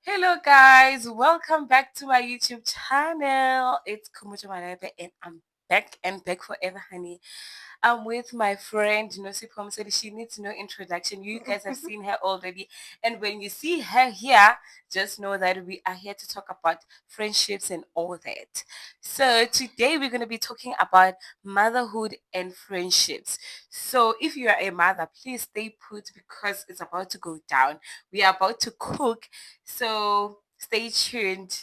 Hello guys, welcome back to my YouTube channel. It's Kumucho Marebe and I'm back forever, honey. I'm with my friend Nosipho. So she needs no introduction. You guys have seen her already. And when you see her here, just know that we are here to talk about friendships and all that. So today we're going to be talking about motherhood and friendships. So if you are a mother, please stay put because it's about to go down. We are about to cook. So stay tuned.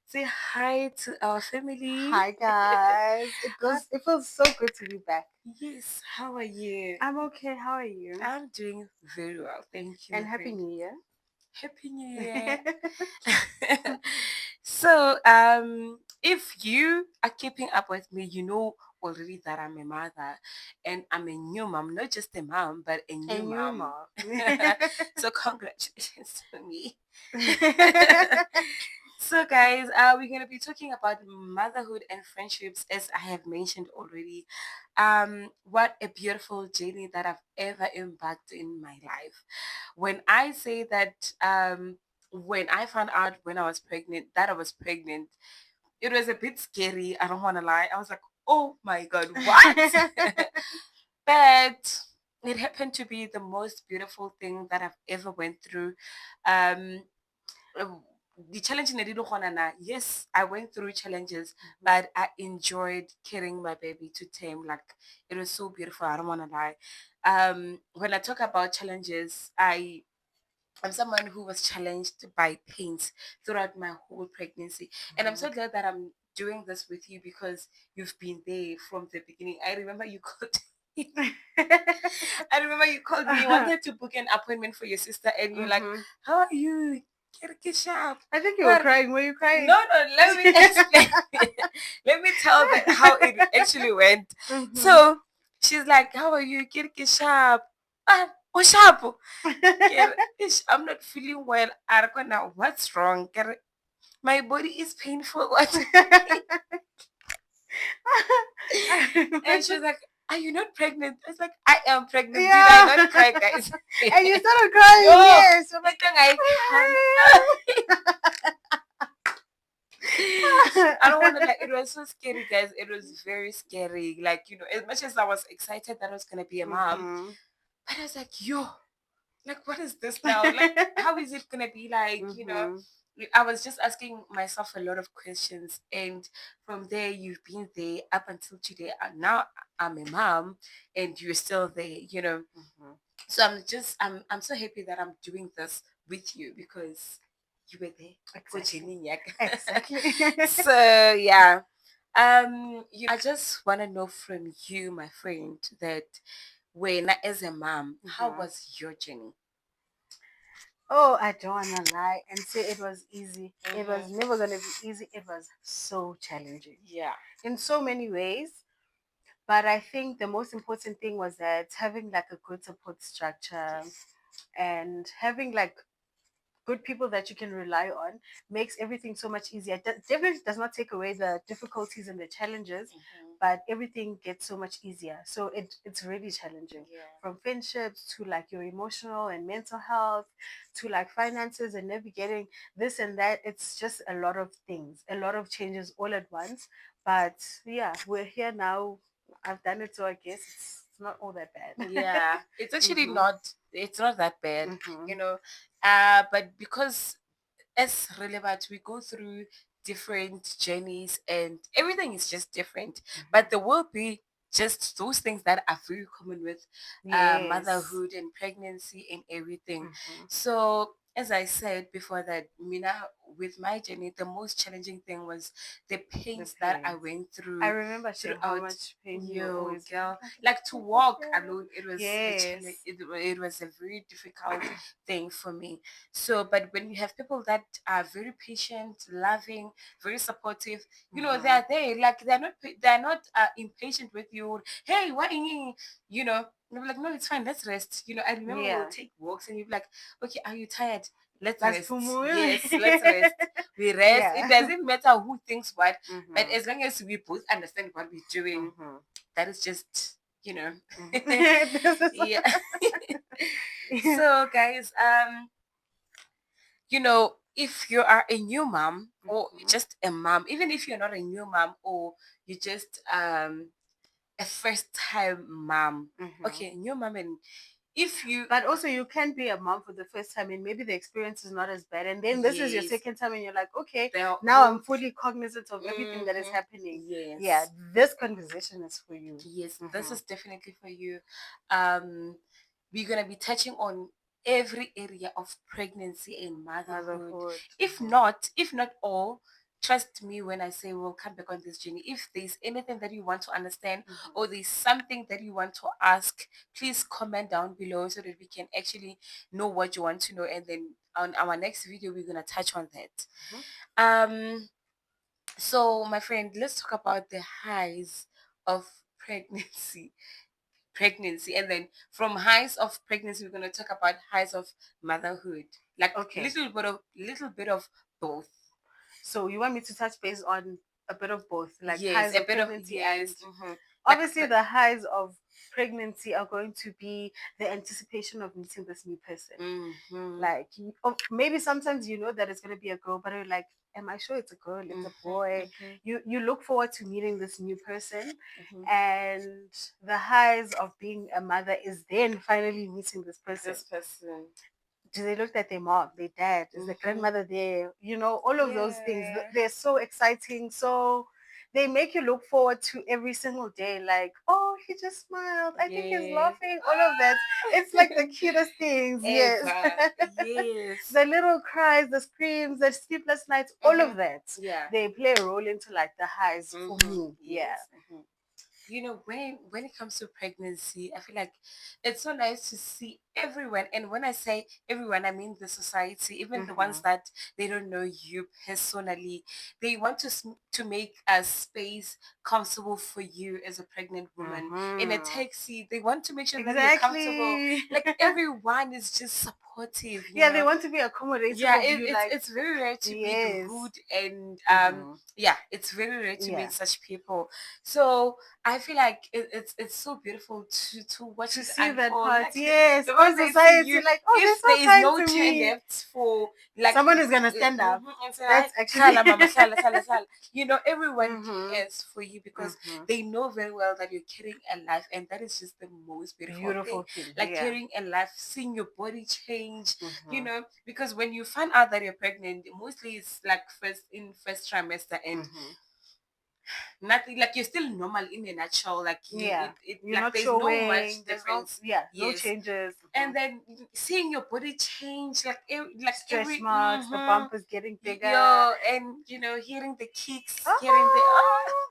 Say hi to our family. Hi guys. Hi. It feels so good to be back. Yes, how are you? I'm okay. How are you? I'm doing very well. Thank you, my And Happy friend. New Year. Happy New Year. So, if you are keeping up with me, you know already that I'm a mother and I'm a new mom, not just a mom, but a new And you, mom. Mom. So, congratulations to me. So, guys, we're going to be talking about motherhood and friendships, as I have mentioned already. What a beautiful journey that I've ever embarked in my life. When I say that, when I found out when I was pregnant that I was pregnant, it was a bit scary. I don't want to lie. I was like, oh my God, what? But it happened to be the most beautiful thing that I've ever went through. Um, uh, the challenge in the yes, I went through challenges, but I enjoyed carrying my baby to term. Like it was so beautiful. I don't want to lie. When I talk about challenges, I'm someone who was challenged by pains throughout my whole pregnancy. And I'm so glad that I'm doing this with you because you've been there from the beginning. I remember you called I remember you called me. You wanted to book an appointment for your sister and you're like, how are you? Get sharp. I think you were But crying. Were you crying? no, let me explain. Let me tell how it actually went. Mhm. So she's like, how are you? Get sharp. Ah, oh, sharp. I'm not feeling well. Now, what's wrong? My body is painful. What? I And remember. she was like, are you not pregnant? I was like, I am pregnant. Did I Yeah. not cry, guys? And you started crying. No, Yes. I'm like, Itang I can't. I don't want to like. It was so scary, guys. It was very scary. Like as much as I was excited that I was gonna be a mom, mhm. but I was like, yo, like what is this now? Like how is it gonna be like? Mhm. I was just asking myself a lot of questions, and from there you've been there up until today. And now I'm a mom, and you're still there. Mhm. So I'm so happy that I'm doing this with you because you were there. Exactly. Coaching Nyak. Exactly. So yeah. I just wanna know from you, my friend, that when as a mom, how Mhm. was your journey? Oh, I don't want to lie and say it was easy. It was Mm-hmm. never going to be easy. It was so challenging Yeah. in so many ways. But I think the most important thing was that having like a good support structure Yes. and having like good people that you can rely on makes everything so much easier. It definitely does not take away the difficulties and the challenges, Mm-hmm. but everything gets so much easier. So it's really challenging Yeah. from friendships to like your emotional and mental health to like finances and navigating this and that. It's just a lot of things, a lot of changes all at once. But yeah, we're here now. I've done it, so I guess it's not all that bad. Yeah. It's actually Mhm. not that bad, you Mhm. know. But because as relevant, we go through different journeys and everything is just different. But there will be just those things that are very common with Yes. motherhood and pregnancy and everything. Mhm. So as I said before that, Mina, with my journey, the most challenging thing was the The pains that I pains. went I through remember sharing how throughout. much pain you were Yo, always girl, like, like to "Take it walk slow." alone, it was a challenge. Yes. It was a very difficult thing for me. So, but when you have people that are very patient, loving, very supportive, they Mhm. are there. Like they're not impatient with you. Hey, why? And I'm like, no, it's fine. Let's rest. I remember we'll Yeah. take walks, and you're like, okay, are you tired? Let's That's rest. Pumu. Yes, let's rest. We rest. It Yeah. doesn't matter who thinks what, but Mhm. as long as we both understand what we're doing, Mhm. that is just you know Mhm. This is. yeah. So guys, you know if you are a new mom or Mhm. just a mom, even if you're not a new mom or you just a first time mom, Mhm. okay, new mom, and if you But also, you can be a mom for the first time, and maybe the experience is not as bad. And then this is your yes, second time, and you're like, okay, the now I'm whole fully cognizant of everything that is happening. Yeah, yes, this conversation is for you. yes, this Hmm. is definitely for you. um we're gonna be touching on every area of pregnancy and motherhood, Motherhood. if not, if not all. Trust me when I say we'll come back on this journey. If there's anything that you want to understand or there's something that you want to ask, please comment down below so that we can actually know what you want to know, and then on our next video we're gonna touch on that. Hmm. um so my friend, let's talk about the highs of pregnancy. Pregnancy, and then from highs of pregnancy we're going to talk about highs of motherhood, like Okay. little bit of both. So you want me to touch base on a bit of both, like Yes, highs a of bit of, pregnancy, yes, and like obviously the, the highs of pregnancy are going to be the anticipation of meeting this new person. mm-hmm, Like, maybe sometimes you know that it's going to be a girl, but you're like, am I sure it's a girl? It's a mm-hmm, boy. mm-hmm, You look forward to meeting this new person, mm-hmm. and the highs of being a mother is then finally meeting this person. This person. Do they look at their mom, their dad? Is the Mm-hmm. grandmother there? You know, all of those things. Yeah. They're so exciting. So they make you look forward to every single day. Like, oh, he just smiled. I think he's Yes. laughing. All of that. It's like the cutest things. Yes. Ever. Yes. The little cries, the screams, the sleepless nights, all Mm-hmm. of that. Yeah. They play a role into like the highs for Mm-hmm. me. Yeah. Yes. Mm-hmm. You know, when it comes to pregnancy, I feel like it's so nice to see everyone. And when I say everyone, I mean the society, even the ones Mm-hmm. that they don't know you personally. They want to make a space comfortable for you as a pregnant woman in a Mm-hmm. taxi. They want to make sure that you're comfortable. Exactly. Like everyone is just supportive, you Yeah, they know. want to be accommodative Yeah, of you. Like, it's very rare to meet yes. rude and Mm-hmm. yeah, it's very rare to meet Yeah. such people. So I feel like it's so beautiful to watch To it see that unfold. part, Like yes. the All moment they see society, you, like, oh, they're if so there is kind no to chair me. left for like Someone is gonna stand up. and say, "Hi, That's actually. hala mama, hala, hala, hala." You know, everyone Mm-hmm. cares for you because Mm-hmm. they know very well that you're carrying a life, and that is just the most beautiful thing. Beautiful thing. Like Yeah. carrying a life, seeing your body change, you Mm-hmm. know, because when you find out that you're pregnant, mostly it's like first trimester, and Mm-hmm. nothing, like you're still normal in a nutshell, like you Yeah. it You're like not there's no much showing. There's no, difference. yeah, no Yes. changes. Mm-hmm. And then seeing your body change, like like Stretch every marks. The bump is getting bigger. yo, and you know, hearing the kicks, hearing the Oh,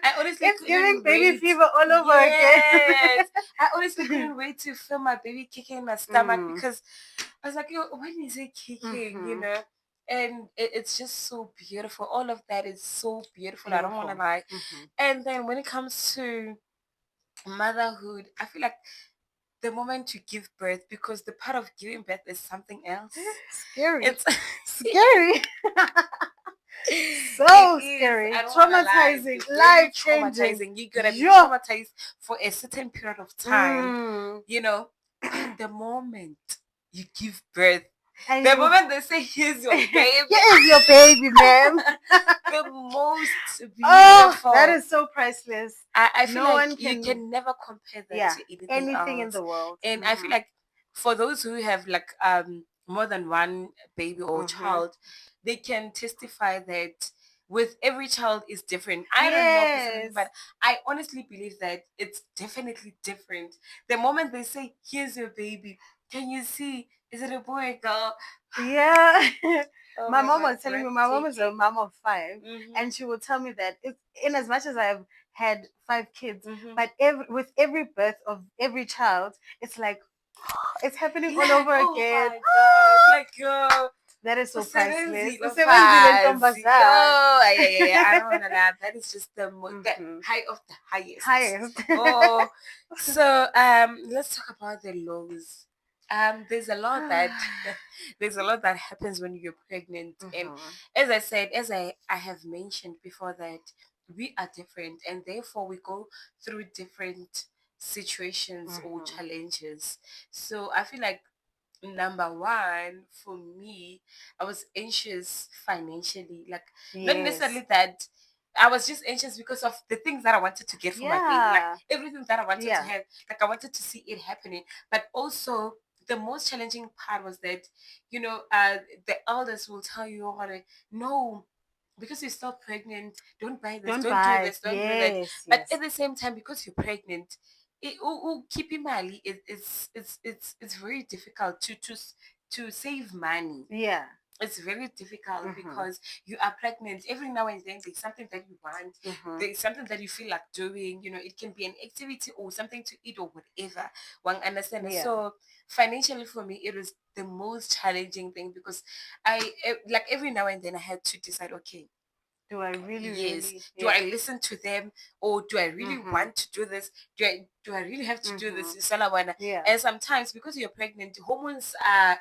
I honestly it's giving couldn't baby wait. fever all over Yes, I honestly again. couldn't wait to feel my baby kicking in my stomach Mm. because I was like, yo, when is it kicking? You Mm-hmm. know, and it's just so beautiful. All of that is so beautiful. I don't want to Beautiful. lie. Mm-hmm. And then when it comes to motherhood, I feel like the moment you give birth, because the part of giving birth is something else. Scary. It's Scary. it So is. scary. I don't want to lie. Traumatizing. Very Life changing. traumatizing. You're gonna be Yo. traumatized for a certain period of time, Mm. you know. But the moment you give birth, And the you. moment they say, "Here's your baby," Here is your baby, ma'am. the most Oh, that beautiful. is so priceless. I feel No like one you can. can never compare that Yeah. to anything Anything in else. the world. And I feel Mm-hmm. like for those who have like more than one baby or Mm-hmm. child, they can testify that with every child is different. I don't know personally, Yes. but I honestly believe that it's definitely different. The moment they say, "Here's your baby," can you see? Is it a boy or girl? Yeah. Oh My my mom god, was telling me, my mom is a breathtaking. mom of five, Mhm. and she would tell me that in as much as I've had five kids, Mhm. but with every birth of every child, it's like it's happening all Like, over oh again. my god, like That is so priceless. Usebenzi lo Usebenzi le phansi. ntombazana. Oh, yeah, yeah, yeah. I don't wanna lie. That is just the Mhm. high of the highest. Highest. Oh, so let's talk about the lows. There's a lot that there's a lot that happens when you're pregnant, and Mhm. as I said, as I have mentioned before, that we are different, and therefore we go through different situations or Mhm. challenges. So I feel like Number one, for me, I was anxious financially. Like, not Yes. necessarily that I was just anxious because of the things that I wanted to get for my baby, like Yeah. everything that I wanted to Yeah. have, like I wanted to see it happening. But also, the most challenging part was that, the elders will tell you, "Oh, no, because you're still pregnant, don't buy this, Don't don't do buy. this, don't do that." Yes. But at Yes. the same time, because you're pregnant, keeping money it's very difficult to save money. Yeah. It's very difficult Mm-hmm. because you are pregnant. Every now and then there's something that you want, Mm-hmm. there's something that you feel like doing. It can be an activity or something to eat or whatever. One understand. Yeah. So financially for me it was the most challenging thing because like every now and then I had to decide, okay, Do I really, yes, really? do Yeah. I listen to them or do I really Mm-hmm. want to do this? Do I really have to do Mm-hmm. this? Salawana? Yeah. And sometimes because you're pregnant, hormones are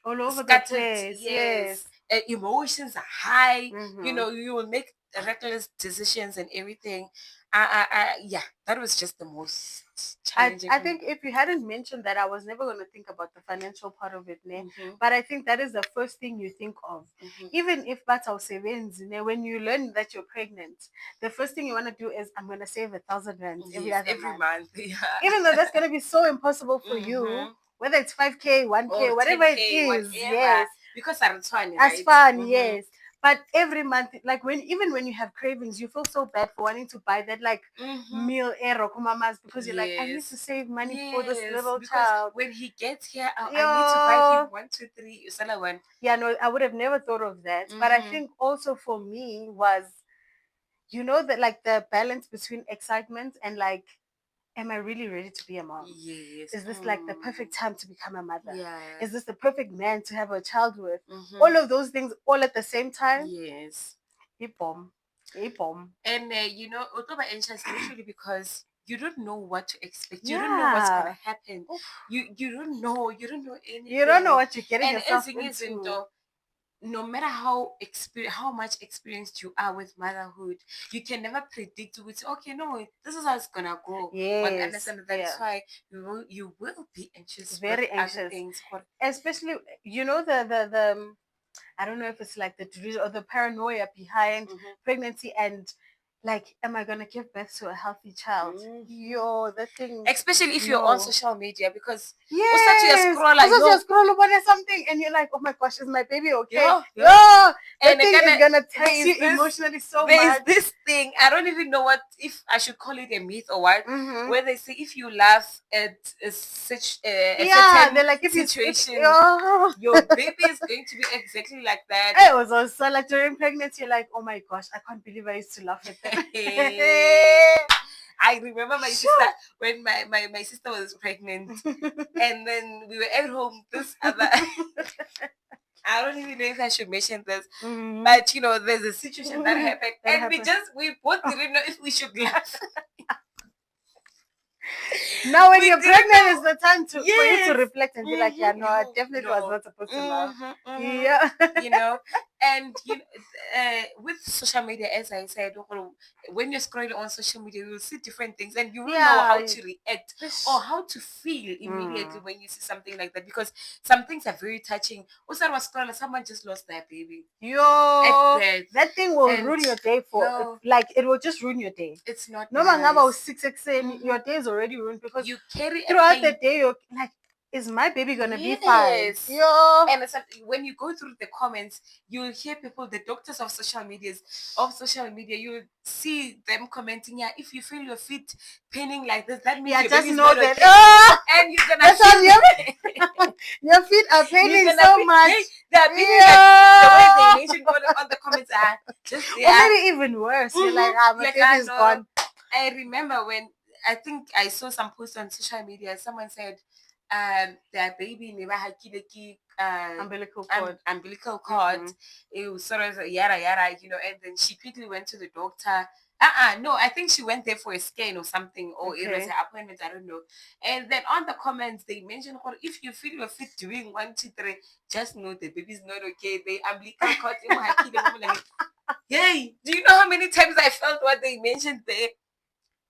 All over the scattered. place. Yes, Yes. emotions are high. Mm-hmm. You will make reckless decisions and everything. Yeah, that was just the most challenging I for me. think if you hadn't mentioned that, I was never going to think about the financial part of it, ne? Mm-hmm, But I think that is the first thing you think of. mm-hmm. Even if that's our savings, ne, when you learn that you're pregnant, the first thing you want to do is, I'm going to save 1,000 rands every Yes, other every month. month. Yeah. Even though that's going to be so impossible for you, Mm-hmm. whether it's 5K, Or 1K, whatever it 10K, is, whatever. yes, Because I'm 20, as right? fun, Mm-hmm. yes. But every month, like even when you have cravings, you feel so bad for wanting to buy that like Mm-hmm. meal mamas because you're like, I need to Yes. save money for this Yes. little Because child. when he gets here, I need to buy him Yo, one, two, three, one. yeah, no, I would have never thought of that. But I Mm-hmm. think also for me was, that like the balance between excitement and like, am I really ready to be a mom? Yes. Is this like the perfect time to become a mother? Yeah. Is this the perfect man to have a child with? Mm-hmm. All of those things all at the same time. Yes. Ipom. Ipom. And October anxious literally because you don't know what to expect. You don't know what's gonna Yeah. happen. Oof. You don't know You don't know anything. what you're getting And yourself as thing is, into. no matter how much experienced you are with motherhood, you can never predict which, okay, no, this is how it's gonna go. One Yes. understand that's Yeah. why you will be anxious with Very other anxious. things. Especially, the I don't know if it's like the delusion or the paranoia behind pregnancy and like, am I gonna give birth to a healthy child? Mm-hmm. Yo, that thing. Especially if you're on No. social media because o start to Yes. scroll like Also, yo just scroll over there something and you're like, oh my gosh, is my baby okay? yo Yo, yo that and it thing kind is of gonna there tax is you this emotionally so there is much. this thing I don't even know what if I should call it a myth or what, Mm-hmm. where they say if you laugh at a Yeah, certain they're like, if situation oh, your baby is going to be exactly like that. I was also like during pregnancy, you're like, oh my gosh, I can't believe I used to laugh at that. I remember my sister Sure. when my sister was pregnant and then we were at home this other I don't even know if I should mention this, Mm-hmm. but there's a situation that happened, That and happened. we both didn't know if we should laugh. Now, when We you're didn't pregnant, know. is the time for you to Yes. reflect and be like, yeah, no, I You definitely was know. not supposed to laugh. Mm-hmm, mm-hmm. Yeah. You know, and with social media, as I said, when you're scrolling on social media, you'll see different things, and you will know how Yeah. to react or Fish. how to feel immediately Mm. when you see something like that, because some things are very touching. Also, I was scrolling, someone just lost their baby at Yo, birth, that thing will and ruin your day yo, like, it will just ruin your day. it's not No matter about nice. 6 saying Mm-hmm. your day is already ruined because You carry a throughout the pain. day you're like, is my baby gonna be fine? Yes. Yo. And when you go through the comments, you'll hear people, the doctors of social media, you'll see them commenting, yeah, if you feel your feet paining like this, that means Yeah, your just baby's know not that. okay. And you're gonna That's all feel your feet are you're paining gonna so be much. hey, they're feeling like the way they Yeah. mentioned on the comments are just Or yeah. maybe even worse. You're like, Mm-hmm. my Like baby I is know. gone. I remember when I think I saw some posts on social media. Someone said, their baby never had ki Umbilical cord. umbilical cord. Mm-hmm. It was sort of yara yara, and then she quickly went to the doctor. No, I think she went there for a scan or something, or it was Okay. her appointment. I don't know. And then on the comments, they mentioned, "Oh, if you feel your feet doing 1, 2, 3, just know the baby's not okay. The umbilical cord, yay! Do you know how many times I felt what they mentioned there?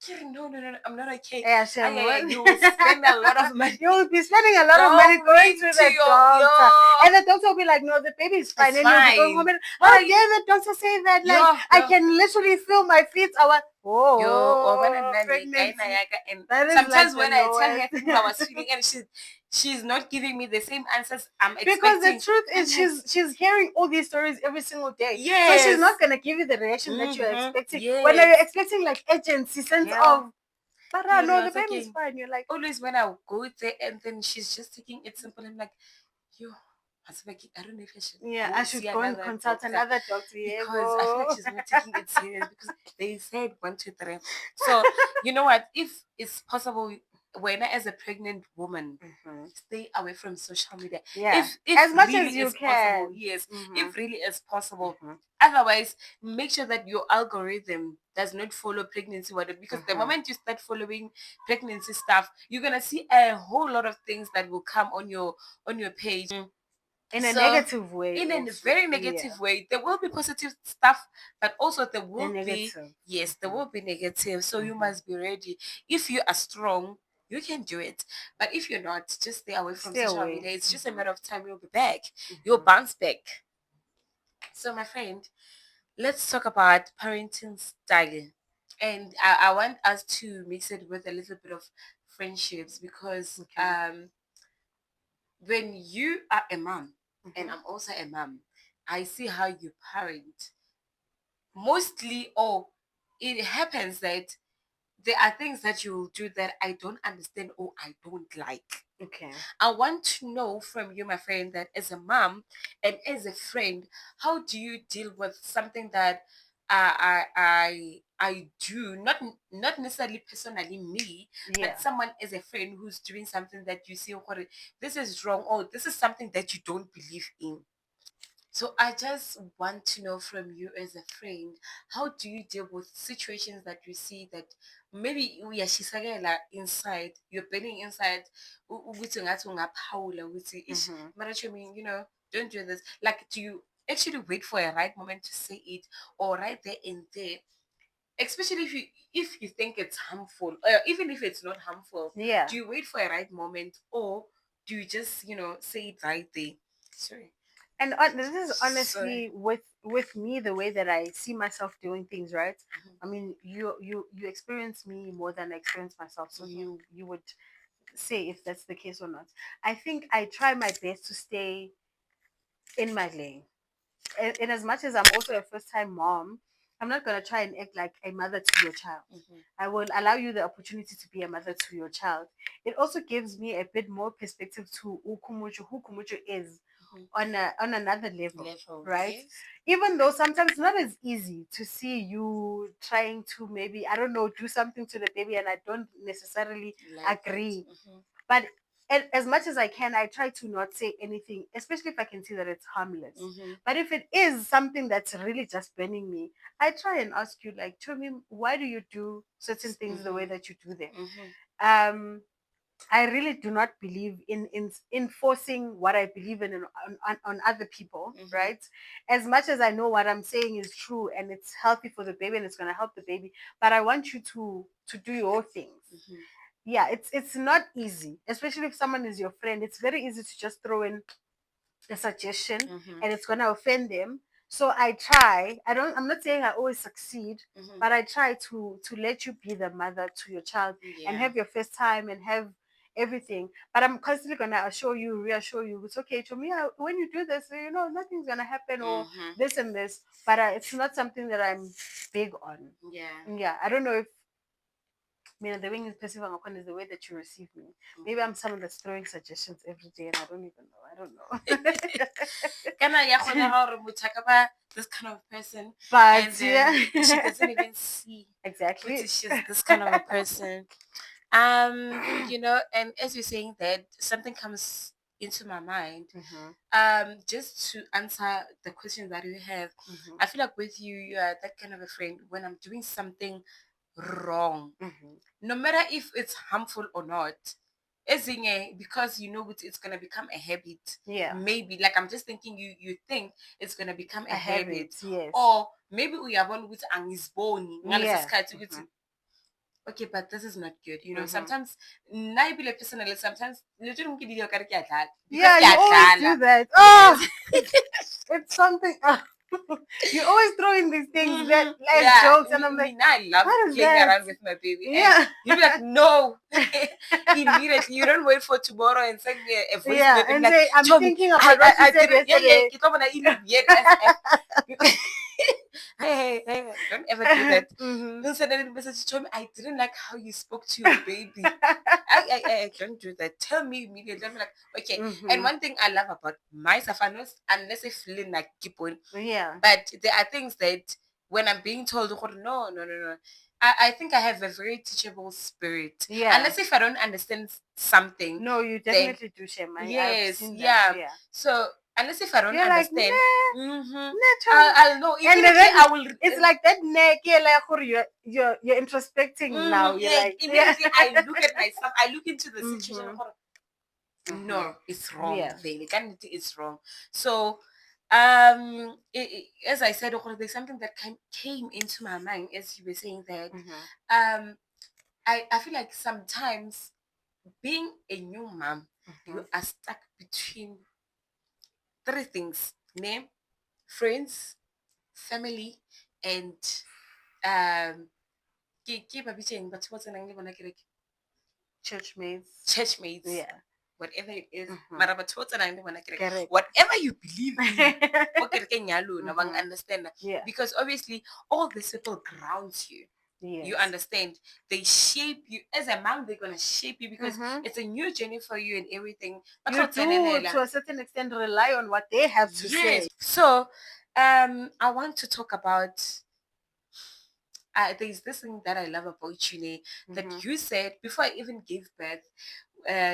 No, no, no, no, I'm not okay. Yeah, Shem, Yeah, what? you will spend a lot of money You'll be spending a lot of money going going to to the doctor. your. And the doctor will be like, no, the baby is fine. It's And you'll be going home fine. and, What how are you? dare the doctor say that? Like, I Yo, can literally feel my feet. I went, Yo, oh, pregnancy. and That is like sometimes the when I tell lowest. her things I was feeling and she's not giving me the same answers I'm Because the expecting. truth I'm is like, she's hearing all these stories every single day. So she's yes, not gonna give you the reaction that you're expecting. When yes, you're expecting like agency, sense yeah, of, but you're no, the not baby's okay. fine. You're like, Always when I go there and then she's just taking it simple, I'm like, yo, I don't know if I should yeah, go I should see go and another consult doctor another doctor. Yeah, because I feel like go. she's not taking it serious because they said 1, 2, 3. So you know what? If it's possible, when as a pregnant woman, Mhm. stay away from social media. Yeah, If as much really as you is possible, can. yes. Mm-hmm. If really is possible. Mm-hmm. Otherwise, make sure that your algorithm does not follow pregnancy water because the Mm-hmm. moment you start following pregnancy stuff, you're gonna see a whole lot of things that will come on your page. In a So negative way, in a also. very Yeah, negative way, there will be positive stuff, but also there the will be, negative. yes, there Mm-hmm. will be negative. So you Mm-hmm. must be ready. If you are strong, you can do it. But if you're not, just stay away from Stay social away. media. It's just a Mm-hmm. matter of time you'll be back. You'll Mm-hmm. bounce back. So my friend, let's talk about parenting style. And I want us to mix it with a little bit of friendships because Okay. when you are a mom and Mm-hmm. I'm also a mom, I see how you parent. Mostly, or it happens that there are things that you will do that I don't understand or I don't like. Okay. I want to know from you, my friend, that as a mom and as a friend, how do you deal with something that I do not necessarily personally me, Yeah. but someone as a friend who's doing something that you see, "Okay, this is wrong, or this is something that you don't believe in." So I just want to know from you as a friend, how do you deal with situations that you see that maybe uyashisakela inside, you're burning inside, ukuthi ngathi ungaphawula ukuthi ish, Mm-hmm. mara Chomi, don't do this. Like, do you actually wait for a right moment to say it, or right there and there? Especially if you think it's harmful, or even if it's not harmful, Yeah. do you wait for a right moment, or do you just say it right there? Sorry. And this is Sorry. honestly with me the way that I see myself doing things, right? Mhm, I mean, you experience me more than I experience myself, so mhm, you would say if that's the case or not. I think I try my best to stay in my lane. In as much as I'm also a first time mom, I'm not going to try and act like a mother to your child. mhm, I will allow you the opportunity to be a mother to your child. It also gives me a bit more perspective to who Kumuchu is mhm. on another level, Level, right? yes. Even though sometimes it's not as easy to see you trying to, maybe, I don't know, do something to the baby and I don't necessarily Like it. agree, Mhm, but as much as I can, I try to not say anything, especially if I can see that it's harmless. mhm, But if it is something that's really just burning me, I try and ask you, like, tell me, why do you do certain things the way mhm, that you do them? mhm, Um, I really do not believe in forcing what I believe in on other people, mhm, right? As much as I know what I'm saying is true and it's healthy for the baby and it's gonna help the baby, but I want you to do your things. mhm, Yeah, it's not easy, especially if someone is your friend. It's very easy to just throw in a suggestion mhm, and it's gonna offend them. So I try. I'm not saying I always succeed, mhm. but I try to let you be the mother to your child and Yeah. have your first time and have everything. But I'm constantly gonna reassure you, it's okay to me. When you do this, nothing's gonna happen or Mhm. this and this. But it's not something that I'm big on. Yeah. Yeah, I don't know if the way you perceive Angakon is the way that you receive me. Maybe I'm someone that's throwing suggestions every day and I don't even know. I don't know. Kana ya kgona gore motho a ka ba this kind of person, and But then yeah. she doesn't even see what Exactly. she's this kind of a person. And as you're saying that, something comes into my mind. Mm-hmm, Just to answer the question that you have, mm-hmm, I feel like with you, you are that kind of a friend when I'm doing something wrong, mm-hmm. no matter if it's harmful or not. Because it's gonna become a habit. Yeah. Maybe like I'm just thinking you think it's gonna become a A habit, habit, yes. or maybe we have one with angisboni Yeah. Mm-hmm. okay, but this is not good. You know, Mm-hmm. sometimes, naibile personally, sometimes, literally, because Yeah, ke you a always do dlala. that. Yes. Oh, it's something. You always throw in these things that as Yeah, jokes, and I'm like, me now I love what is playing that? around with my baby, and Yeah, you'll be like, no, immediately. You don't wait for tomorrow and send me a voice yeah, note and be and like, say, I'm Tommy, thinking about what you I said didn't, yeah, yeah, yesterday. ke tlo bona e le weird as F. Hey, don't ever do that. Mm-hmm. Don't send any message to me. I didn't like how you spoke to your baby. I don't do that. Tell me immediately. I'm like, okay. And Mm-hmm. one thing I love about myself, I know, unless I feel like keep on, Yeah, but there are things that when I'm being told, "Oh, no, no, no, no," I think I have a very teachable spirit. yeah. Unless if I don't understand something, No, you then definitely do, Shem. I've yes, seen that. yeah. Yeah, So unless if I don't you're like, understand, nah, mm-hmm, nah, Tom. I'll know. And Immediately, then I will. it's like that neck, yeah, like you're introspecting now. You're Yeah, like, yeah. immediately I look at myself. I look into the situation. Mm-hmm. Mm-hmm. No, it's wrong. Yeah. Vele, kanti it's wrong. So, as I said, there's something that came into my mind as you were saying that. Mm-hmm. Um, I feel like sometimes being a new mom, Mm-hmm. you are stuck between three things: name, friends, family, and um, ke ba bitšeng batho ba tsenang le bona kereke? Church mates. Churchmates, Yeah. whatever it is. Mm-hmm. Mara batho ba tsenang le bona kereke, Correct. whatever you believe in, ko kerekeng ya lona, bang Mm-hmm. understand? Yeah. Because obviously all these people grounds you. You Yes. understand? They shape you. As a mom, they're gonna shape you because Mm-hmm. it's a new journey for you and everything. Ba You tlo do, tsenelela. to a certain extent, rely on what they have to Yes. say. So, I want to talk about. There's this thing that I love about you, Ne, Mm-hmm. that you said before I even gave birth.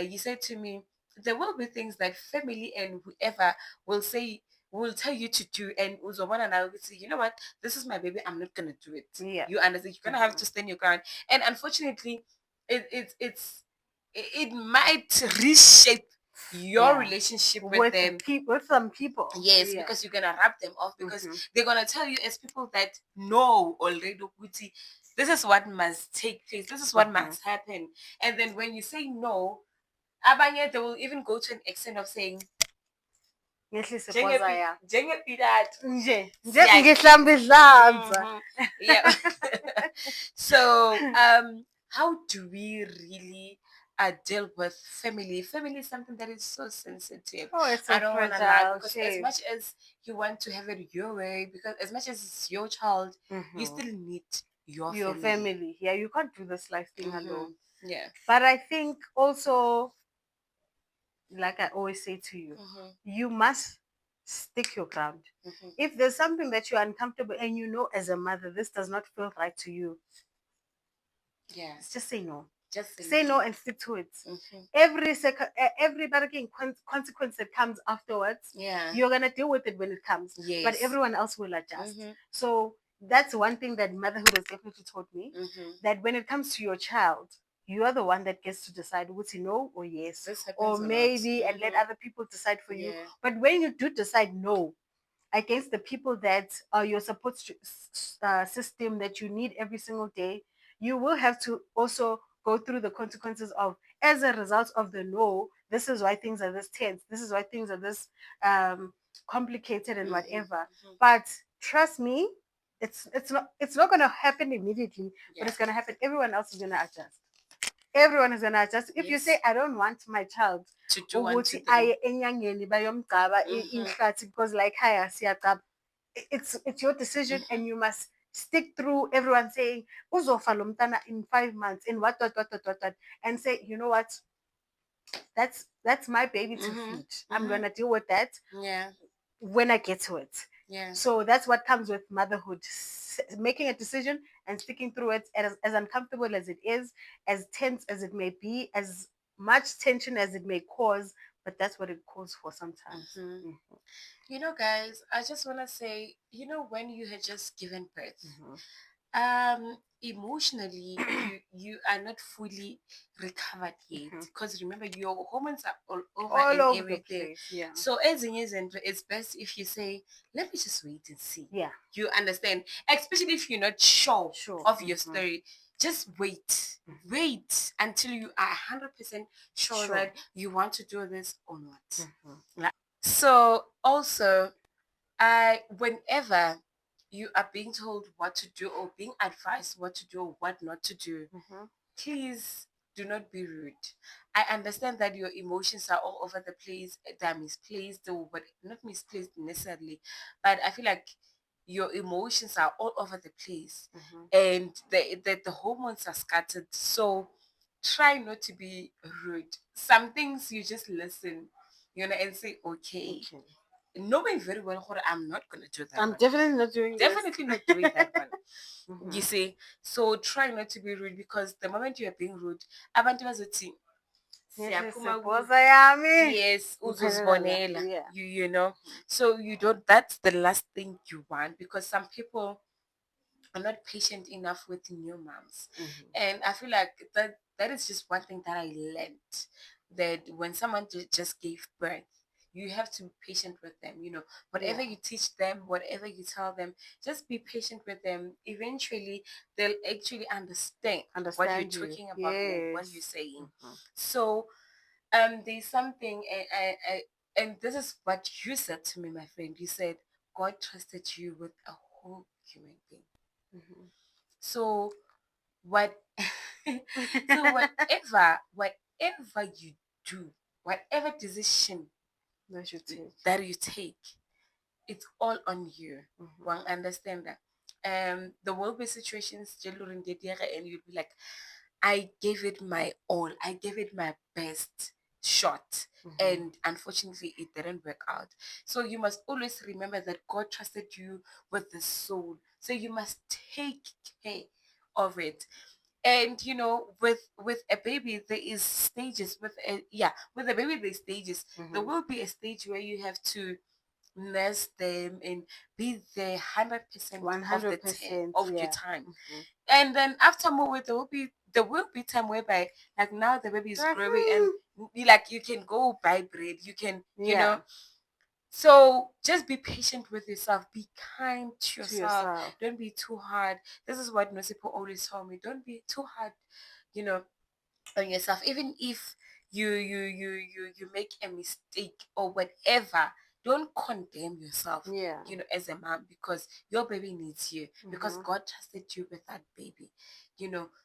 You said to me, there will be things that family and whoever will say, will tell you to do, and Uzoman and I will say, you know what, this is my baby, I'm not gonna do it. Yeah. You understand? You're gonna have Mm-hmm. to stand your ground. And unfortunately, it might reshape your Yeah. relationship with With them. with some people. Yes, Yeah. because you're gonna rub them off because Mm-hmm. they're gonna tell you as people that know already, Kuti, this is what must take place, this is what Mm-hmm. must happen. And then when you say no, abanye they will even go to an extent of saying, Ngehlise phoza ya. "Njengepi that." Nje ngihlamba izandla. Mhm. Yeah. So, how do we really deal with family? Family is something that is so sensitive. Oh, it's I so don't want to lie fragile, because as shit. much as you want to have it your way, because as much as it's your child, you Mm-hmm. still need your Your family. family. Yeah, you can't do this life thing alone. Yeah. But I think also, like I always say to you, you must stick your ground. If there's something that you're uncomfortable and you know as a mother this does not feel right to you, Yeah. just say no. Just Say no and stick to it. Mhm. Every bargaining consequence that comes afterwards, Yeah. you're gonna deal with it when it comes. But Yes. everyone else will adjust. Mhm. So that's one thing that motherhood has definitely taught me. That when it comes to your child, you are the one that gets to decide what's no or yes, This or happens a lot. maybe, and let other people decide for you. Yeah. But when you do decide no against the people that are your support system that you need every single day, you will have to also go through the consequences of, as a result of the no, this is why things are this tense, this is why things are this um, complicated and whatever. But trust me, it's not going to happen immediately, but it's going to happen. Everyone else is going to adjust. Everyone is gonna adjust. If you Yes. say I don't want my child To do one, two, ukuthi three. aye enyangeni bayomgcaba inhlathi because like haya siyagcaba, it's your decision and you must stick through everyone saying uzofa lo mntana in 5 months in what, and say, you know what, that's my baby to feed. I'm gonna deal with that Yeah. when I get to it. Yeah. So that's what comes with motherhood. Making a decision and sticking through it, as uncomfortable as it is, as tense as it may be, as much tension as it may cause, but that's what it calls for sometimes. You know, guys, I just want to say, you know, when you had just given birth, Mhm. emotionally, you are not fully recovered yet because remember your hormones are all over All and over the everything. place, yeah. So as in is, and it's best if you say, let me just wait and see. Yeah. You understand, especially if you're not sure Sure. of your story. just wait until you are 100% sure Sure. that you want to do this or not. Mhm. So also, I whenever you are being told what to do or being advised what to do or what not to do, Mhm. please do not be rude. I understand that your emotions are all over the place, they're misplaced, or but not misplaced necessarily, but I feel like your emotions are all over the place, Mhm. and the hormones are scattered. So try not to be rude. Some things you just listen, and say okay, Okay. knowing very well I'm not gonna do that I'm one. definitely not doing this. Definitely not doing that one. You Mhm. see, so try not to be rude because the moment you are being rude, abantu bazothi Ngithi siyaphuma sebhosa yami. yes, Ngiphelela la. uzozibonela. Yeah. You know. So you don't. That's the last thing you want because some people are not patient enough with new moms. Mhm. And I feel like that is just one thing that I learned, that when someone just gave birth, you have to be patient with them. Whatever Yeah. you teach them, whatever you tell them, just be patient with them. Eventually, they'll actually understand what you're Understand you. talking about or what you're Yes. saying. Mhm. So, there's something, and this is what you said to me, my friend. You said God trusted you with a whole human being. Mhm. So what so whatever you do, whatever decision That you take. that you take, it's all on you. Mhm. One understand that. There will be situations and you'll be like, I gave it my all. I gave it my best shot. Mhm. And unfortunately, it didn't work out. So you must always remember that God trusted you with the soul. So you must take care of it. And with a baby there is stages. With a baby there's stages. There Mhm. will be a stage where you have to nurse them and be there 100% of the 100%. of your Yeah. time. Mhm. And then after more, there will be time whereby, like, now the baby is Like, growing and like you can go buy bread, you can, yeah. so just be patient with yourself, be kind to To yourself, yourself. don't be too hard. This is what Nosipho always told me, don't be too hard, you know on yourself. Even if you make a mistake or whatever, don't condemn yourself, Yeah. as a mom, because your baby needs you, because Mhm. God trusted you with that baby.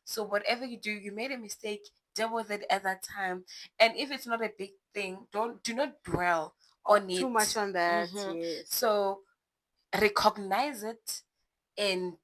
So whatever you do, you made a mistake, deal with it at that time. And if it's not a big thing, do not dwell Oh, on too much it. on that. hmm Yes. so recognize it, and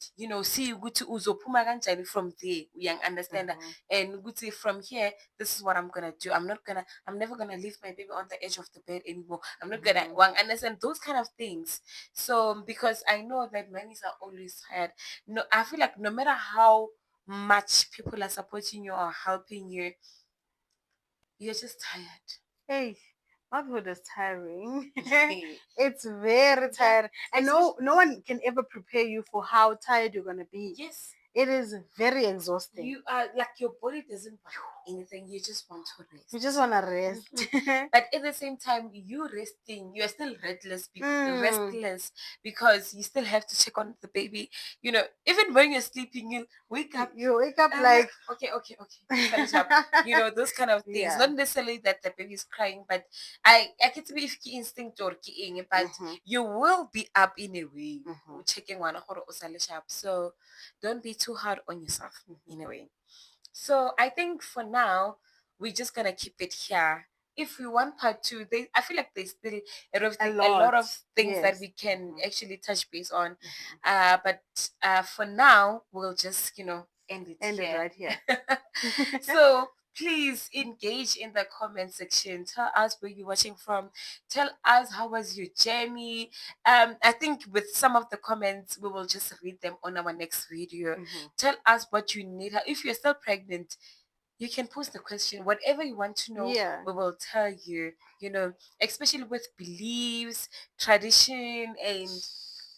see ukuthi uzophuma kanjani from there, understand. Mhm. And ukuthi from here, this is what I'm gonna do. I'm never gonna leave my baby on the edge of the bed anymore. I'm not gonna Mhm. understand those kind of things. So because I know that nannies are always tired. No, I feel like no matter how much people are supporting you or helping you, you're just tired. Hey, motherhood is tiring. Hey, It's very yeah, tiring. And especially, no one can ever prepare you for how tired you're gonna be. yes. It is very exhausting. You are like, your body doesn't want anything, you just want to You just rest. wanna rest. Mhm. But at the same time, you resting, you're still Mm. restless, because you still have to check on the baby. Even when you're sleeping, you wake up. You wake up Like, like okay, okay, okay, finish up. Those kind of things. yeah. Not necessarily that the baby is crying, but I get to be if instinct or kiing, but Mhm. you will be up in a way, Mhm. checking one or sharp. So don't be too hard on yourself in Mhm. a way. So I think for now, we're just gonna keep it here. If we want part two, I feel like there's still A a lot lot. of things that Yes. we can Mhm. actually touch base on. Mhm. But for now, we'll just end it End it here. right here. So please engage in the comment section. Tell us where you're watching from. Tell us how was your journey. I think with some of the comments, we will just read them on our next video. Mhm. Tell us what you need. If you're still pregnant, you can post the question. Whatever you want to know, Yeah. we will tell you. Especially with beliefs, tradition, and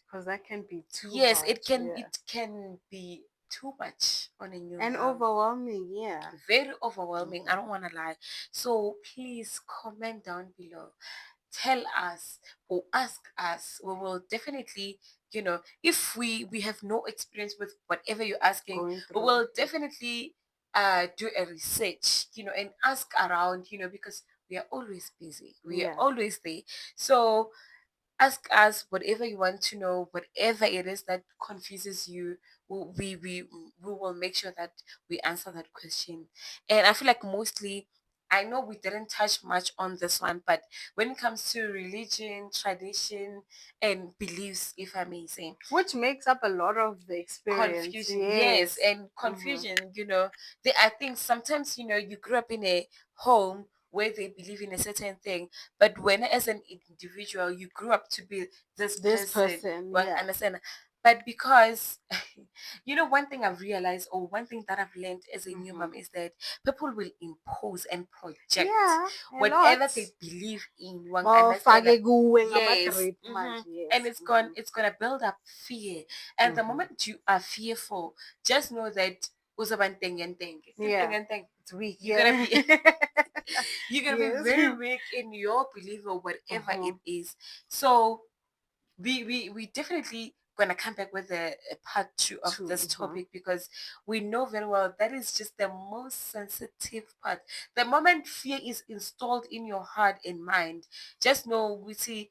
Because that can be too yes, hard. it can Yeah. it can be too much on a new And mom. overwhelming. Yeah. Very overwhelming. I Mhm. don't want to lie. So please comment down below. tell us or ask us, we will definitely, if we have no experience with whatever you're asking, Going we through. will definitely do a research, and ask around, because we are always busy. We are Yeah. always there. So ask us whatever you want to know, whatever it is that confuses you. We will make sure that we answer that question. And I feel like mostly, I know we didn't touch much on this one, but when it comes to religion, tradition, and beliefs, if I may say, Which makes up a lot of the experience. confusion, yes, Yes. and confusion, I think sometimes, you grew up in a home where they believe in a certain thing, but when as an individual you grew up to be this This person, person, well, yeah. understand, but because one thing I've realized, or one thing that I've learned as a new Mm-hmm. mom, is that people will impose and project Yeah, a lot. whatever they believe in, one understand. Bawufake kuwe Yes. ngama-drip manje, And yes. it's gonna build up fear. And the Mm-hmm. moment you are fearful, just know that Yeah. it's weak. You're gonna Yeah. be you're gonna be Yes. very weak in your belief or whatever Mm-hmm. it is. So we definitely gonna come back with a part two of True. this Mm-hmm. topic, because we know very well that is just the most sensitive part. The moment fear is installed in your heart and mind, just know, we see,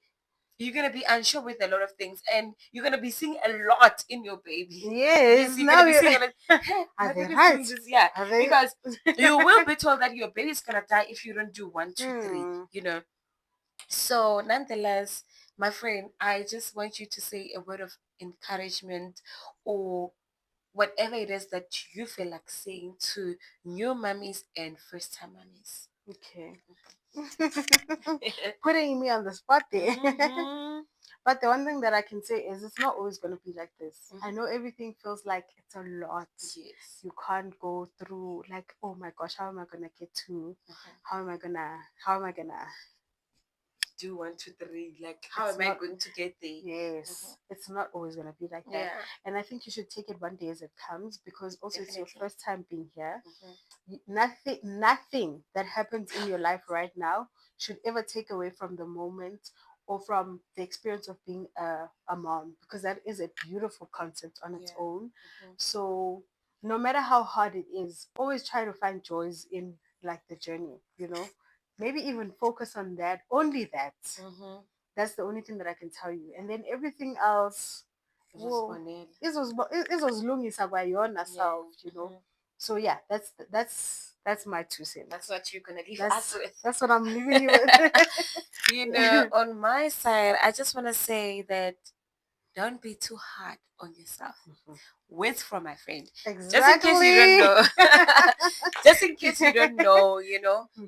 you're gonna be unsure with a lot of things, and you're gonna be seeing a lot in your baby. Yes. Yes, you're gonna Now be you seeing a lot. Hey, are my they baby's doing right? this, yeah, Are they? because you will be told that your baby's gonna die if you don't do one, two, three. Hmm. So, nonetheless, my friend, I just want you to say a word of encouragement, or whatever it is that you feel like saying to new mummies and first time mummies. Okay. Putting me on the spot there. Mm-hmm. But the one thing that I can say is it's not always going to be like this. I Mm-hmm. know everything feels like it's a lot. Yes. You can't go through like, oh my gosh, how am I gonna get to? Uh-huh. How am I gonna? Do one, two, three. Like, how It's am I not. going to get there? Yes, Mhm. it's not always gonna be like that. Yeah, And I think you should take it one day as it comes because also it's your definitely. first time being here. Mhm. Nothing that happens in your life right now should ever take away from the moment or from the experience of being a mom because that is a beautiful concept on its Yeah. own. Mhm. So no matter how hard it is, always try to find joys in like the journey. Maybe even focus on that, only that. Mhm. That's the only thing that I can tell you. And then everything else, It was well, Bonel. izozilungisa kwayona Yeah. self. Mhm. So yeah, that's my two That's cents. what you're gonna leave us That's with. that's what I'm leaving you with. On my side, I just want to say that don't be too hard on yourself. Mhm. Wait from my friend. Just in case you don't Exactly. know. Just in case you don't know,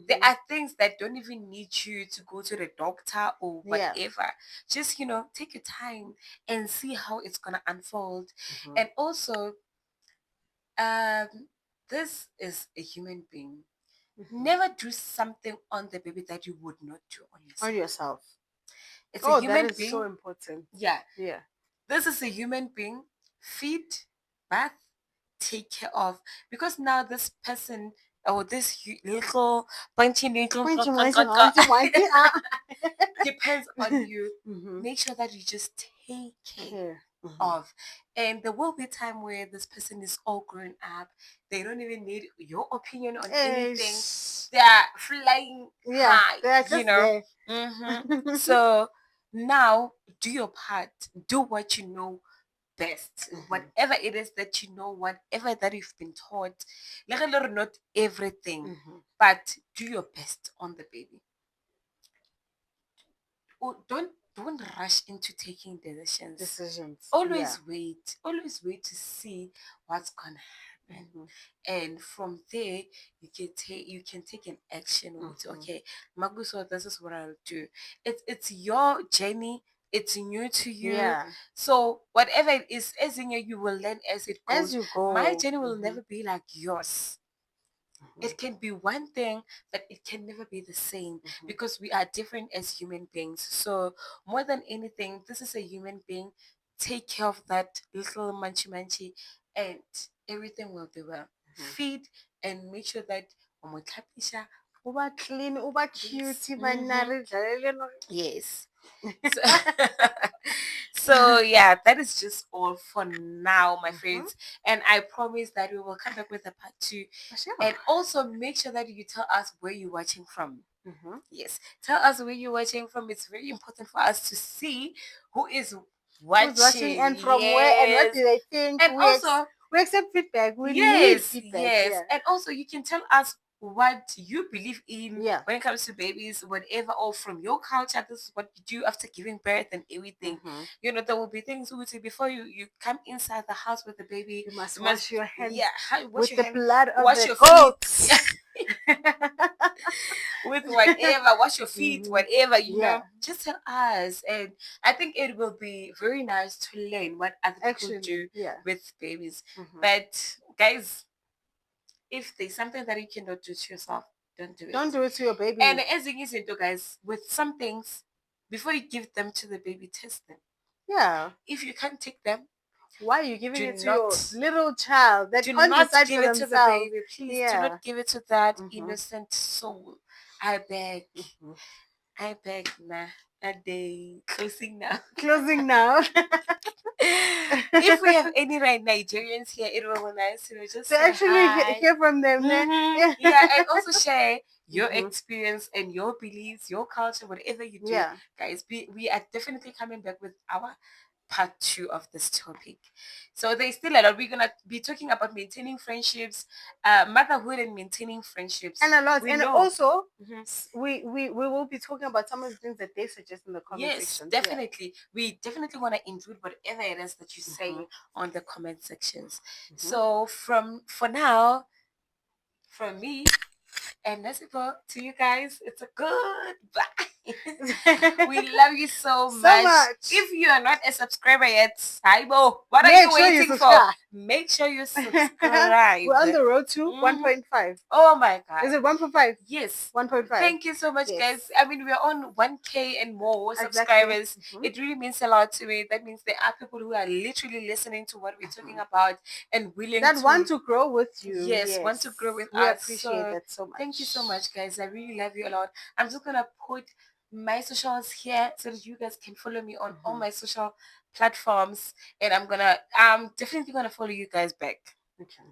there Mhm. are things that don't even need you to go to the doctor or Yeah. whatever. Just, take your time and see how it's gonna unfold. Mhm. And also, um, this is a human being. Mhm. Never do something on the baby that you would not do on On yourself. yourself. It's a Oh, that human is so being. important. Yeah. Yeah. This is a human being. Feed, bath, take care of. Because now this person, or this little punchy little depends on you. Mhm. Make sure that you just take care Care. Mhm. of. And there will be time where this person is all grown up. They don't even need your opinion on anything. Ish. They are flying Yeah, high, they're you just know. there. So now do your part. Do what you know best. Mhm. Whatever it is that you know, whatever that you've been taught. Not everything, Mhm. but do your best on the baby. Don't rush into taking decisions. Decisions. Yeah. Always wait to see what's gonna happen, Mhm. and from there you can take an action with, Mhm. okay, Maguso, this is what I'll do. It's your journey. It's new to you. Yeah. So whatever it is, as in you will learn as it As goes. you My go. journey will Mhm. never be like yours. Mhm. It can be one thing, but it can never be the same, Mhm. because we are different as human beings. So more than anything, this is a human being. Take care of that little munchy munchy, and everything will be well. Mhm. Feed and make sure that umutlapisha, Uba clean, uba Yes. cute, manare, Yes. So, so yeah, that is just all for now, my Mhm. friends. And I promise that we will come back with a part two. For sure. And also make sure that you tell us where you're watching from. Mhm. Yes. Tell us where you're watching from. It's very important for us to see who is Who's watching watching. and from where and what Yes. do they think? And also, We accept feedback. We need yes, feedback. yes. Yeah. And also you can tell us what you believe in Yeah. when it comes to babies, whatever, or from your culture, this is what you do after giving birth and everything. Mhm. You know, there will be things we would say before you come inside the house with the baby, You must you must, wash your hands yeah, wash with your the hand, blood of wash the your feet. Yeah, goats. with whatever, wash your feet, Mhm. whatever, you Yeah. know, just tell us. And I think it will be very nice to learn what other people Actually, do yeah. with babies. Mhm. But guys, if there's something that you cannot do to yourself, don't do it. Don't do it to your And baby. as you said, guys, with some things, before you give them to the baby, test them. Yeah. If you can't take them, Why are you giving do it to not your little child that do can't not decide give for it to the themselves? baby. Please do Yeah. not give it to that Mhm. innocent soul. I beg. Mhm. I beg, nah. A day closing now. Closing now. If we have any right Nigerians here, it will be nice to To just say actually hi. hear from them. Ne? Yeah. Yeah, and also share your Mhm. experience and your beliefs, your culture, whatever you do, Yeah. guys. We are definitely coming back with our part two of this topic. So there's still a lot. We're gonna be talking about maintaining friendships, motherhood and maintaining friendships. And a lot. We And know. also, Mhm. we will be talking about some of the things that they suggest in the comment Yes, sections. Yeah. definitely. We definitely want to include whatever it is that you Mhm. say on the comment sections. Mhm. So for now, from me and Nosipho to you guys, it's a goodbye. We love you so So much. much. If you are not a subscriber yet, Saibo, what are you Make sure you waiting for? subscribe. Make sure you subscribe. We're on the road to Mhm. 1.5. Oh my God. Is it 1.5? Yes. 1.5. Thank you so much, Yes. guys. I mean, we're on 1K and more Exactly. subscribers. Mhm. It really means a lot to me. That means there are people who are literally listening to what we're talking Mhm. about and willing That want to, to grow with you. yes, want to Yes. grow with We us. appreciate So that so thank you so much. much, guys. I really love you a lot. I'm just gonna put my socials here so that you guys can follow me on all Mhm. my social platforms, and I'm definitely gonna follow you guys back. Okay.